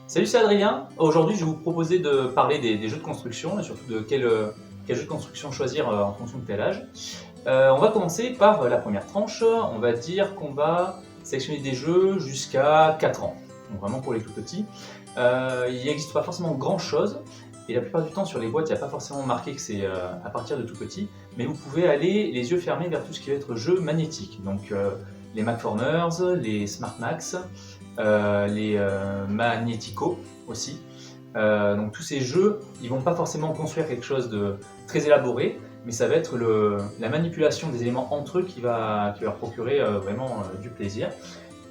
Salut, c'est Adrien. Aujourd'hui, je vais vous proposer de parler des jeux de construction et surtout de quel jeu de construction choisir en fonction de tel âge. On va commencer par la première tranche. On va dire qu'on va sélectionner des jeux jusqu'à 4 ans, donc vraiment pour les tout petits. Il n'existe pas forcément grand chose et la plupart du temps sur les boîtes, il n'y a pas forcément marqué que c'est à partir de tout petit, mais vous pouvez aller les yeux fermés vers tout ce qui va être jeu magnétique. Donc les Macformers, les SmartMax, les Magnetico aussi. Donc tous ces jeux, ils vont pas forcément construire quelque chose de très élaboré, mais ça va être la manipulation des éléments entre eux qui va leur procurer vraiment du plaisir.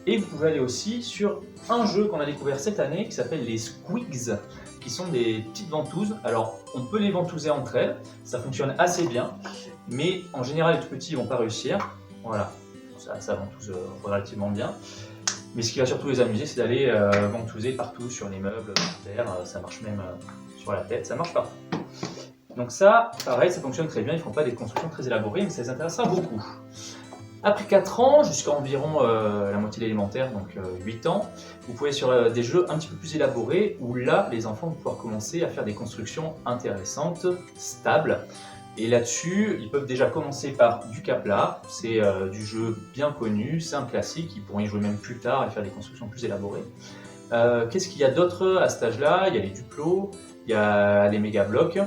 Et vous pouvez aller aussi sur un jeu qu'on a découvert cette année qui s'appelle les Squigs, qui sont des petites ventouses. Alors on peut les ventouser entre elles, ça fonctionne assez bien, mais en général les tout petits ne vont pas réussir. Voilà, ça ventouse relativement bien. Mais ce qui va surtout les amuser, c'est d'aller ventouser partout sur les meubles, par terre, ça marche même sur la tête, ça marche partout. Donc ça, pareil, ça fonctionne très bien, ils ne font pas des constructions très élaborées, mais ça les intéressera beaucoup. Après 4 ans, jusqu'à environ la moitié de l'élémentaire, donc 8 ans, vous pouvez sur des jeux un petit peu plus élaborés, où là, les enfants vont pouvoir commencer à faire des constructions intéressantes, stables. Et là-dessus, ils peuvent déjà commencer par du Capla, c'est du jeu bien connu, c'est un classique, ils pourront y jouer même plus tard et faire des constructions plus élaborées. Qu'est-ce qu'il y a d'autre à cet âge-là? Il y a les Duplo, il y a les Méga Blocs,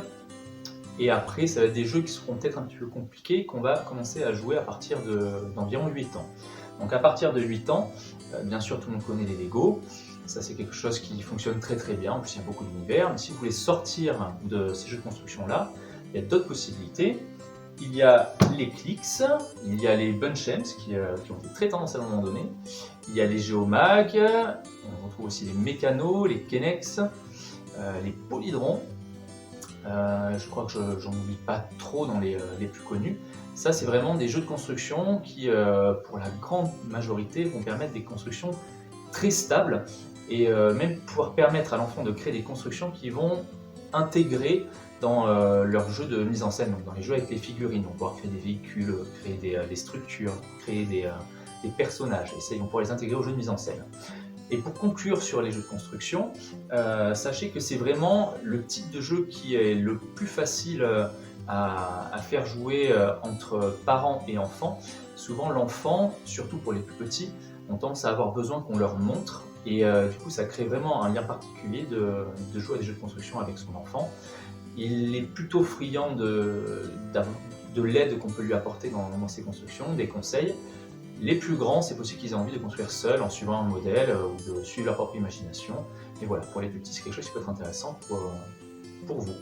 et après, ça va être des jeux qui seront peut-être un petit peu compliqués, qu'on va commencer à jouer à partir d'environ 8 ans. Donc à partir de 8 ans, bien sûr tout le monde connaît les Lego, ça c'est quelque chose qui fonctionne très très bien, en plus il y a beaucoup d'univers, mais si vous voulez sortir de ces jeux de construction-là, il y a d'autres possibilités. Il y a les Clix, il y a les Bunchems qui ont été très tendance à un moment donné, il y a les Geomag, on retrouve aussi les Mécanos, les Kenex, les Polydrons. Je crois que j'en oublie pas trop dans les plus connus. Ça, c'est vraiment des jeux de construction qui, pour la grande majorité, vont permettre des constructions très stables et même pouvoir permettre à l'enfant de créer des constructions qui vont intégrer dans leur jeu de mise en scène, donc dans les jeux avec les figurines. On va pouvoir créer des véhicules, créer des structures, créer des personnages, et ça, ils vont pouvoir les intégrer au jeu de mise en scène. Et pour conclure sur les jeux de construction, sachez que c'est vraiment le type de jeu qui est le plus facile à faire jouer entre parents et enfants. Souvent l'enfant, surtout pour les plus petits, ont tendance à avoir besoin qu'on leur montre, et du coup ça crée vraiment un lien particulier de jouer à des jeux de construction avec son enfant. Il est plutôt friand de l'aide qu'on peut lui apporter dans ses constructions, des conseils. Les plus grands, c'est possible qu'ils aient envie de construire seuls en suivant un modèle ou de suivre leur propre imagination. Et voilà, pour les plus petits, c'est quelque chose qui peut être intéressant pour vous.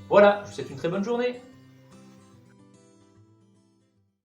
Voilà, je vous souhaite une très bonne journée.